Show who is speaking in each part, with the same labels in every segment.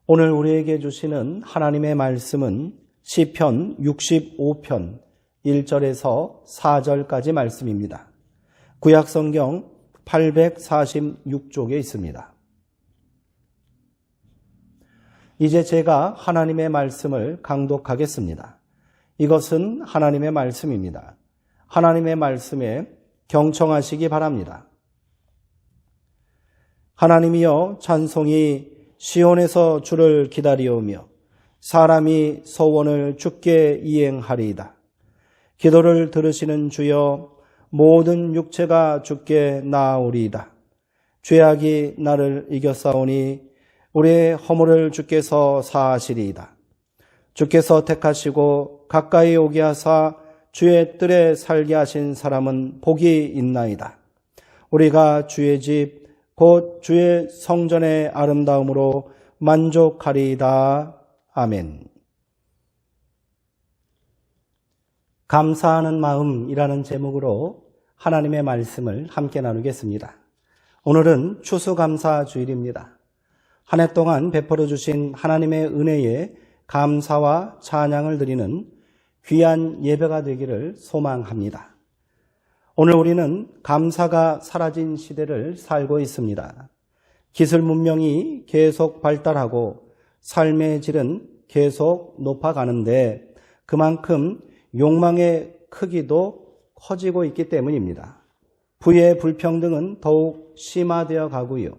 Speaker 1: 오늘 우리에게 주시는 하나님의 말씀은 시편 65편 1절에서 4절까지 말씀입니다. 구약성경 846쪽에 있습니다. 이제 제가 하나님의 말씀을 강독하겠습니다. 이것은 하나님의 말씀입니다. 하나님의 말씀에 경청하시기 바랍니다. 하나님이여, 찬송이 시온에서 주를 기다리오며 사람이 소원을 주께 이행하리이다. 기도를 들으시는 주여, 모든 육체가 주께 나아오리이다. 죄악이 나를 이겼사오니 우리의 허물을 주께서 사하시리이다. 주께서 택하시고 가까이 오게 하사 주의 뜰에 살게 하신 사람은 복이 있나이다. 우리가 주의 집 곧 주의 성전의 아름다움으로 만족하리이다. 아멘. 감사하는 마음이라는 제목으로 하나님의 말씀을 함께 나누겠습니다. 오늘은 추수감사주일입니다. 한 해 동안 베풀어 주신 하나님의 은혜에 감사와 찬양을 드리는 귀한 예배가 되기를 소망합니다. 오늘 우리는 감사가 사라진 시대를 살고 있습니다. 기술 문명이 계속 발달하고 삶의 질은 계속 높아가는데 그만큼 욕망의 크기도 커지고 있기 때문입니다. 부의 불평등은 더욱 심화되어 가고요.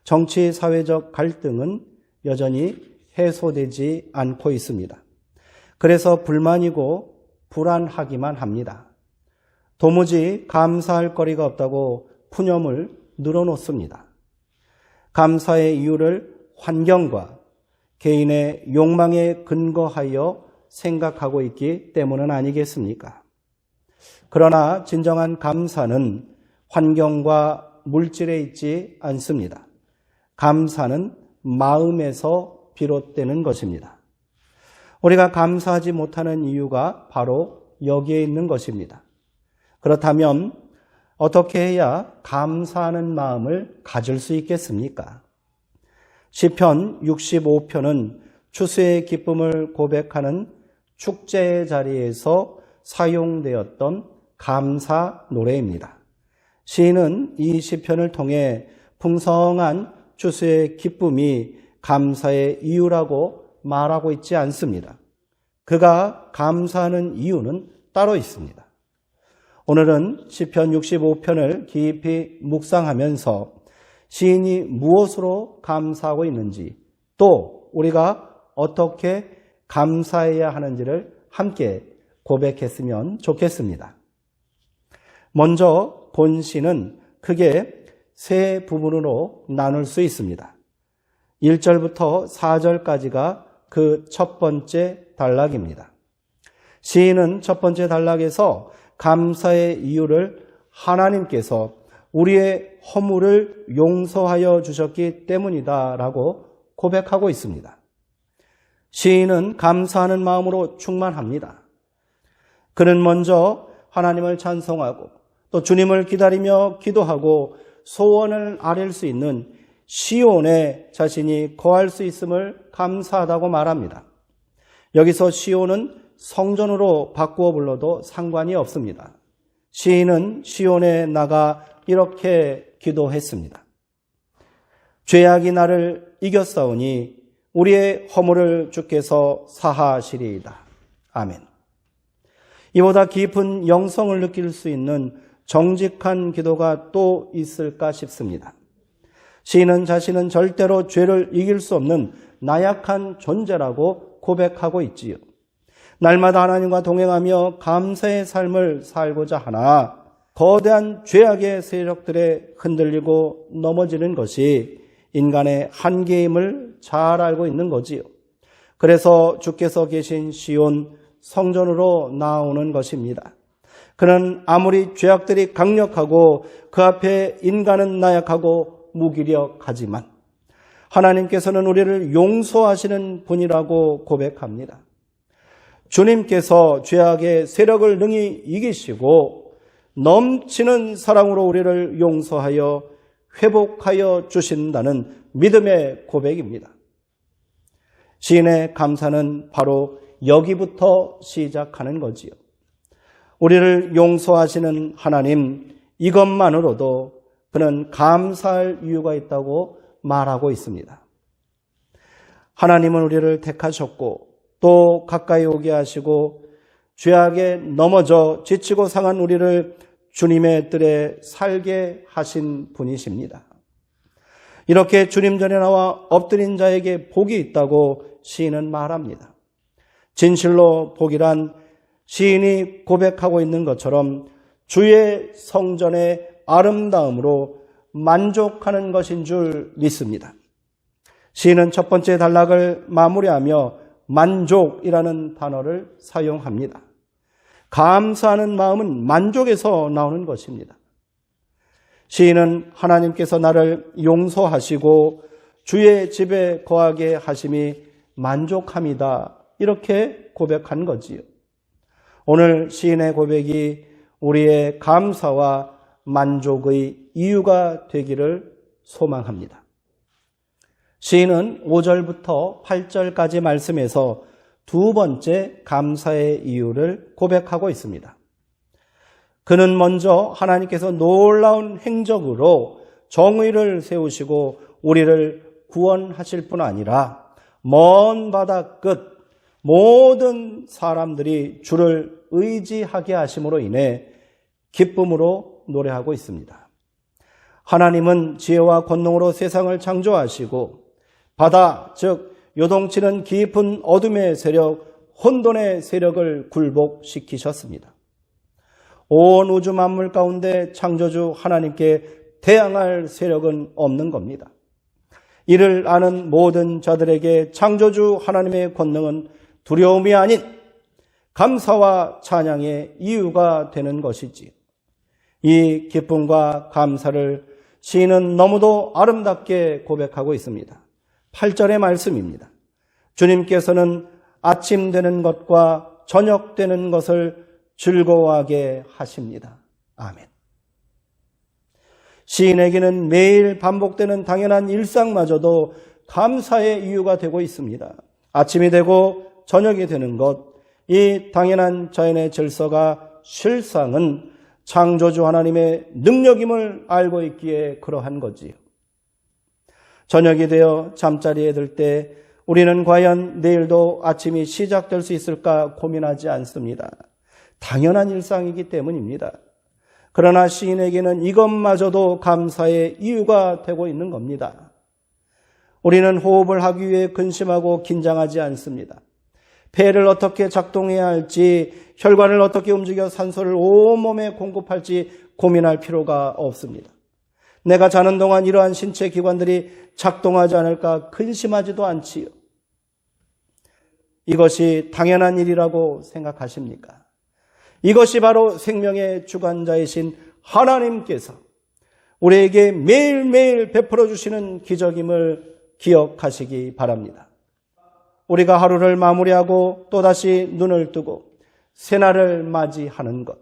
Speaker 1: 정치 사회적 갈등은 여전히 해소되지 않고 있습니다. 그래서 불만이고 불안하기만 합니다. 도무지 감사할 거리가 없다고 푸념을 늘어놓습니다. 감사의 이유를 환경과 개인의 욕망에 근거하여 생각하고 있기 때문은 아니겠습니까? 그러나 진정한 감사는 환경과 물질에 있지 않습니다. 감사는 마음에서 비롯되는 것입니다. 우리가 감사하지 못하는 이유가 바로 여기에 있는 것입니다. 그렇다면 어떻게 해야 감사하는 마음을 가질 수 있겠습니까? 시편 65편은 추수의 기쁨을 고백하는 축제의 자리에서 사용되었던 감사 노래입니다. 시인은 이 시편을 통해 풍성한 추수의 기쁨이 감사의 이유라고 말하고 있지 않습니다. 그가 감사하는 이유는 따로 있습니다. 오늘은 시편 65편을 깊이 묵상하면서 시인이 무엇으로 감사하고 있는지, 또 우리가 어떻게 감사해야 하는지를 함께 고백했으면 좋겠습니다. 먼저 본시는 크게 세 부분으로 나눌 수 있습니다. 1절부터 4절까지가 그 첫 번째 단락입니다. 시인은 첫 번째 단락에서 감사의 이유를 하나님께서 우리의 허물을 용서하여 주셨기 때문이다라고 고백하고 있습니다. 시인은 감사하는 마음으로 충만합니다. 그는 먼저 하나님을 찬송하고 또 주님을 기다리며 기도하고 소원을 아뢰 수 있는 시온에 자신이 거할 수 있음을 감사하다고 말합니다. 여기서 시온은 성전으로 바꾸어 불러도 상관이 없습니다. 시인은 시온에 나가 이렇게 기도했습니다. 죄악이 나를 이겼사오니 우리의 허물을 주께서 사하시리이다. 아멘. 이보다 깊은 영성을 느낄 수 있는 정직한 기도가 또 있을까 싶습니다. 시인은 자신은 절대로 죄를 이길 수 없는 나약한 존재라고 고백하고 있지요. 날마다 하나님과 동행하며 감사의 삶을 살고자 하나 거대한 죄악의 세력들에 흔들리고 넘어지는 것이 인간의 한계임을 잘 알고 있는 거지요. 그래서 주께서 계신 시온 성전으로 나오는 것입니다. 그는 아무리 죄악들이 강력하고 그 앞에 인간은 나약하고 무기력하지만 하나님께서는 우리를 용서하시는 분이라고 고백합니다. 주님께서 죄악의 세력을 능히 이기시고 넘치는 사랑으로 우리를 용서하여 회복하여 주신다는 믿음의 고백입니다. 시인의 감사는 바로 여기부터 시작하는 거지요. 우리를 용서하시는 하나님, 이것만으로도 그는 감사할 이유가 있다고 말하고 있습니다. 하나님은 우리를 택하셨고 또 가까이 오게 하시고 죄악에 넘어져 지치고 상한 우리를 주님의 뜰에 살게 하신 분이십니다. 이렇게 주님 전에 나와 엎드린 자에게 복이 있다고 시인은 말합니다. 진실로 복이란 시인이 고백하고 있는 것처럼 주의 성전의 아름다움으로 만족하는 것인 줄 믿습니다. 시인은 첫 번째 단락을 마무리하며 만족이라는 단어를 사용합니다. 감사하는 마음은 만족에서 나오는 것입니다. 시인은 하나님께서 나를 용서하시고 주의 집에 거하게 하심이 만족함이다, 이렇게 고백한 거지요. 오늘 시인의 고백이 우리의 감사와 만족의 이유가 되기를 소망합니다. 시인은 5절부터 8절까지 말씀에서 두 번째 감사의 이유를 고백하고 있습니다. 그는 먼저 하나님께서 놀라운 행적으로 정의를 세우시고 우리를 구원하실 뿐 아니라 먼 바다 끝 모든 사람들이 주를 의지하게 하심으로 인해 기쁨으로 노래하고 있습니다. 하나님은 지혜와 권능으로 세상을 창조하시고 바다, 즉 요동치는 깊은 어둠의 세력, 혼돈의 세력을 굴복시키셨습니다. 온 우주 만물 가운데 창조주 하나님께 대항할 세력은 없는 겁니다. 이를 아는 모든 자들에게 창조주 하나님의 권능은 두려움이 아닌 감사와 찬양의 이유가 되는 것이지. 이 기쁨과 감사를 시인은 너무도 아름답게 고백하고 있습니다. 8절의 말씀입니다. 주님께서는 아침 되는 것과 저녁 되는 것을 즐거워하게 하십니다. 아멘. 시인에게는 매일 반복되는 당연한 일상마저도 감사의 이유가 되고 있습니다. 아침이 되고 저녁이 되는 것, 이 당연한 자연의 질서가 실상은 창조주 하나님의 능력임을 알고 있기에 그러한 거지요. 저녁이 되어 잠자리에 들 때 우리는 과연 내일도 아침이 시작될 수 있을까 고민하지 않습니다. 당연한 일상이기 때문입니다. 그러나 시인에게는 이것마저도 감사의 이유가 되고 있는 겁니다. 우리는 호흡을 하기 위해 근심하고 긴장하지 않습니다. 폐를 어떻게 작동해야 할지, 혈관을 어떻게 움직여 산소를 온몸에 공급할지 고민할 필요가 없습니다. 내가 자는 동안 이러한 신체 기관들이 작동하지 않을까 근심하지도 않지요. 이것이 당연한 일이라고 생각하십니까? 이것이 바로 생명의 주관자이신 하나님께서 우리에게 매일매일 베풀어 주시는 기적임을 기억하시기 바랍니다. 우리가 하루를 마무리하고 또다시 눈을 뜨고 새날을 맞이하는 것,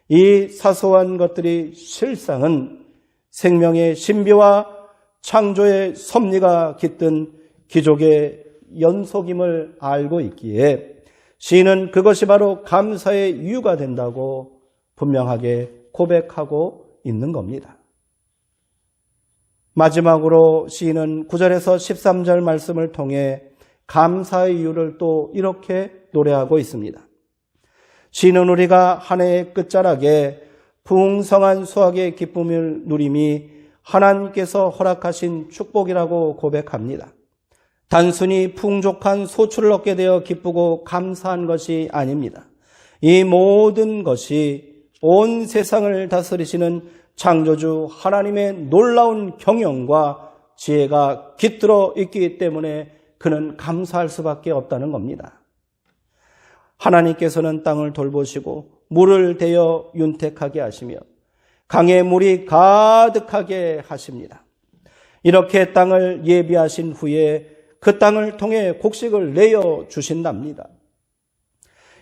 Speaker 1: 이 사소한 것들이 실상은 생명의 신비와 창조의 섭리가 깃든 기적의 연속임을 알고 있기에 시인은 그것이 바로 감사의 이유가 된다고 분명하게 고백하고 있는 겁니다. 마지막으로 시인은 9절에서 13절 말씀을 통해 감사의 이유를 또 이렇게 노래하고 있습니다. 시인은 우리가 한 해의 끝자락에 풍성한 수확의 기쁨을 누림이 하나님께서 허락하신 축복이라고 고백합니다. 단순히 풍족한 소출을 얻게 되어 기쁘고 감사한 것이 아닙니다. 이 모든 것이 온 세상을 다스리시는 창조주 하나님의 놀라운 경영과 지혜가 깃들어 있기 때문에 그는 감사할 수밖에 없다는 겁니다. 하나님께서는 땅을 돌보시고 물을 대어 윤택하게 하시며 강에 물이 가득하게 하십니다. 이렇게 땅을 예비하신 후에 그 땅을 통해 곡식을 내어 주신답니다.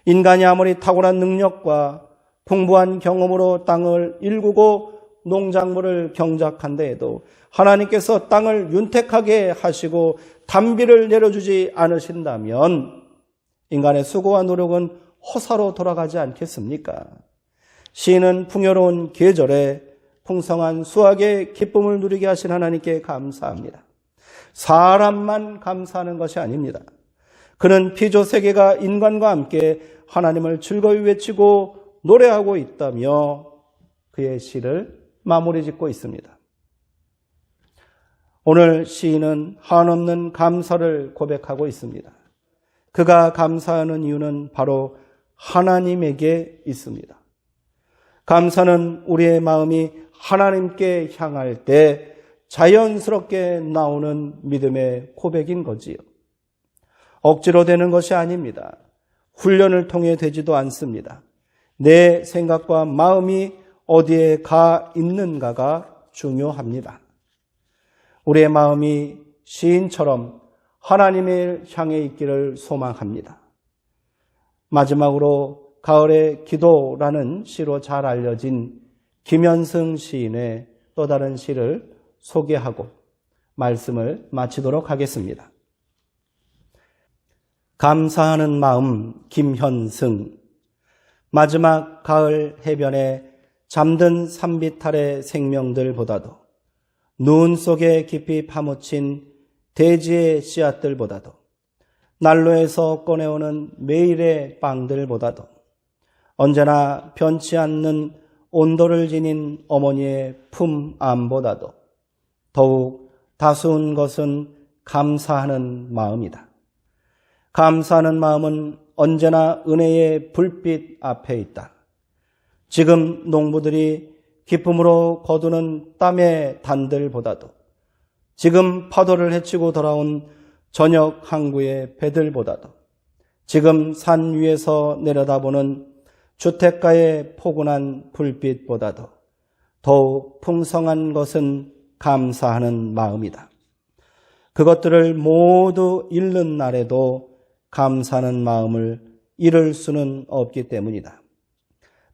Speaker 1: 인간이 아무리 탁월한 능력과 풍부한 경험으로 땅을 일구고 농작물을 경작한 데에도 하나님께서 땅을 윤택하게 하시고 단비를 내려주지 않으신다면 인간의 수고와 노력은 허사로 돌아가지 않겠습니까? 시인은 풍요로운 계절에 풍성한 수확의 기쁨을 누리게 하신 하나님께 감사합니다. 사람만 감사하는 것이 아닙니다. 그는 피조세계가 인간과 함께 하나님을 즐거이 외치고 노래하고 있다며 그의 시를 마무리 짓고 있습니다. 오늘 시인은 한없는 감사를 고백하고 있습니다. 그가 감사하는 이유는 바로 하나님에게 있습니다. 감사는 우리의 마음이 하나님께 향할 때 자연스럽게 나오는 믿음의 고백인 거지요. 억지로 되는 것이 아닙니다. 훈련을 통해 되지도 않습니다. 내 생각과 마음이 어디에 가 있는가가 중요합니다. 우리의 마음이 시인처럼 하나님을 향해 있기를 소망합니다. 마지막으로 가을의 기도라는 시로 잘 알려진 김현승 시인의 또 다른 시를 소개하고 말씀을 마치도록 하겠습니다. 감사하는 마음 김현승. 마지막 가을 해변에 잠든 산비탈의 생명들보다도 눈 속에 깊이 파묻힌 대지의 씨앗들보다도 난로에서 꺼내오는 매일의 빵들보다도 언제나 변치 않는 온도를 지닌 어머니의 품안보다도 더욱 다수운 것은 감사하는 마음이다. 감사하는 마음은 언제나 은혜의 불빛 앞에 있다. 지금 농부들이 기쁨으로 거두는 땀의 단들보다도 지금 파도를 헤치고 돌아온 저녁 항구의 배들보다도 지금 산 위에서 내려다보는 주택가의 포근한 불빛보다도 더욱 풍성한 것은 감사하는 마음이다. 그것들을 모두 잃는 날에도 감사하는 마음을 잃을 수는 없기 때문이다.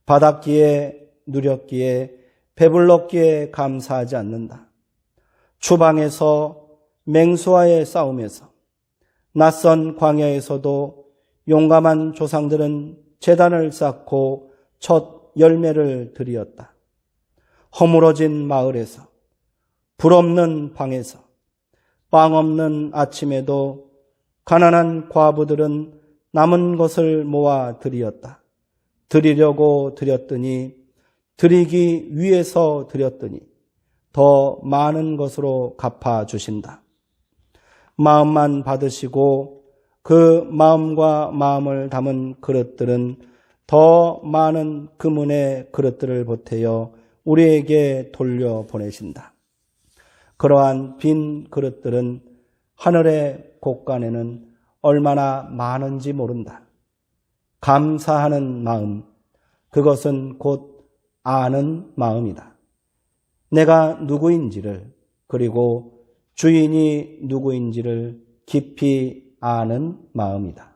Speaker 1: 받았기에 누렸기에 배불렀기에 감사하지 않는다. 추방에서 맹수와의 싸움에서 낯선 광야에서도 용감한 조상들은 제단을 쌓고 첫 열매를 드리었다. 허물어진 마을에서 불 없는 방에서 빵 없는 아침에도 가난한 과부들은 남은 것을 모아 드리었다. 드리려고 드렸더니 드리기 위해서 드렸더니 더 많은 것으로 갚아주신다. 마음만 받으시고 그 마음과 마음을 담은 그릇들은 더 많은 금은의 그릇들을 보태어 우리에게 돌려보내신다. 그러한 빈 그릇들은 하늘의 곳간에는 얼마나 많은지 모른다. 감사하는 마음, 그것은 곧 아는 마음이다. 내가 누구인지를 그리고 주인이 누구인지를 깊이 아는 마음이다.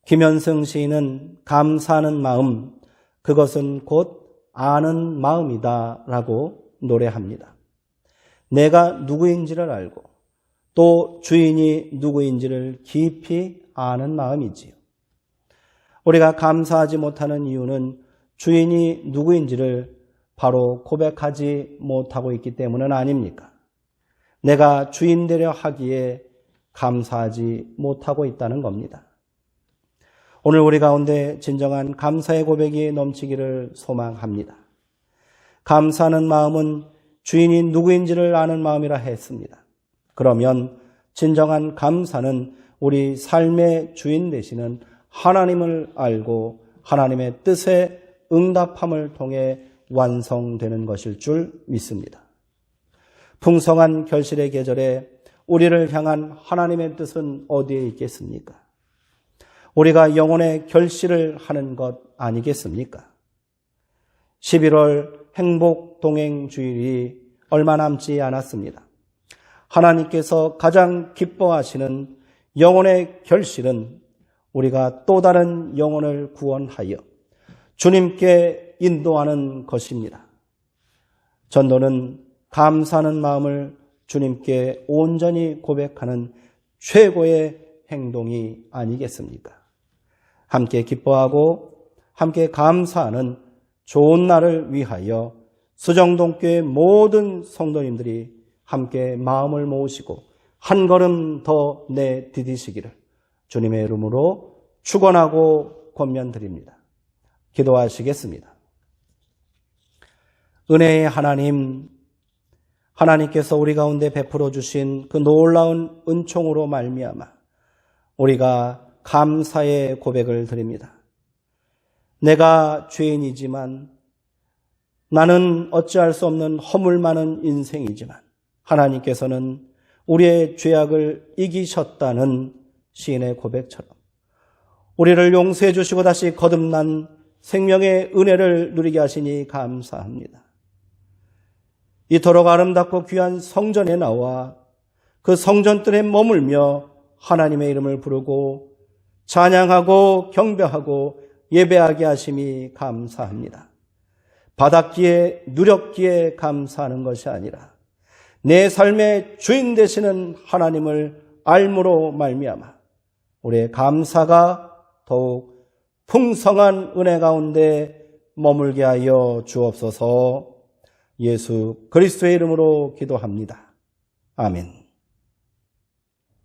Speaker 1: 김현승 시인은 감사하는 마음, 그것은 곧 아는 마음이다 라고 노래합니다. 내가 누구인지를 알고 또 주인이 누구인지를 깊이 아는 마음이지요. 우리가 감사하지 못하는 이유는 주인이 누구인지를 바로 고백하지 못하고 있기 때문은 아닙니까? 내가 주인 되려 하기에 감사하지 못하고 있다는 겁니다. 오늘 우리 가운데 진정한 감사의 고백이 넘치기를 소망합니다. 감사하는 마음은 주인이 누구인지를 아는 마음이라 했습니다. 그러면 진정한 감사는 우리 삶의 주인 되시는 하나님을 알고 하나님의 뜻에 응답함을 통해 완성되는 것일 줄 믿습니다. 풍성한 결실의 계절에 우리를 향한 하나님의 뜻은 어디에 있겠습니까? 우리가 영혼의 결실을 하는 것 아니겠습니까? 11월 행복 동행 주일이 얼마 남지 않았습니다. 하나님께서 가장 기뻐하시는 영혼의 결실은 우리가 또 다른 영혼을 구원하여 주님께 인도하는 것입니다. 전도는 감사하는 마음을 주님께 온전히 고백하는 최고의 행동이 아니겠습니까? 함께 기뻐하고 함께 감사하는 좋은 날을 위하여 수정동교회 모든 성도님들이 함께 마음을 모으시고 한 걸음 더 내디디시기를 주님의 이름으로 축원하고 권면드립니다. 기도하시겠습니다. 은혜의 하나님, 하나님께서 우리 가운데 베풀어 주신 그 놀라운 은총으로 말미암아 우리가 감사의 고백을 드립니다. 내가 죄인이지만, 나는 어찌할 수 없는 허물 많은 인생이지만 하나님께서는 우리의 죄악을 이기셨다는 시인의 고백처럼 우리를 용서해 주시고 다시 거듭난 생명의 은혜를 누리게 하시니 감사합니다. 이토록 아름답고 귀한 성전에 나와 그 성전뜰에 머물며 하나님의 이름을 부르고 찬양하고 경배하고 예배하게 하심이 감사합니다. 받았기에 누렸기에 감사하는 것이 아니라 내 삶의 주인 되시는 하나님을 알므로 말미암아 우리의 감사가 더욱 풍성한 은혜 가운데 머물게 하여 주옵소서. 예수 그리스도의 이름으로 기도합니다. 아멘.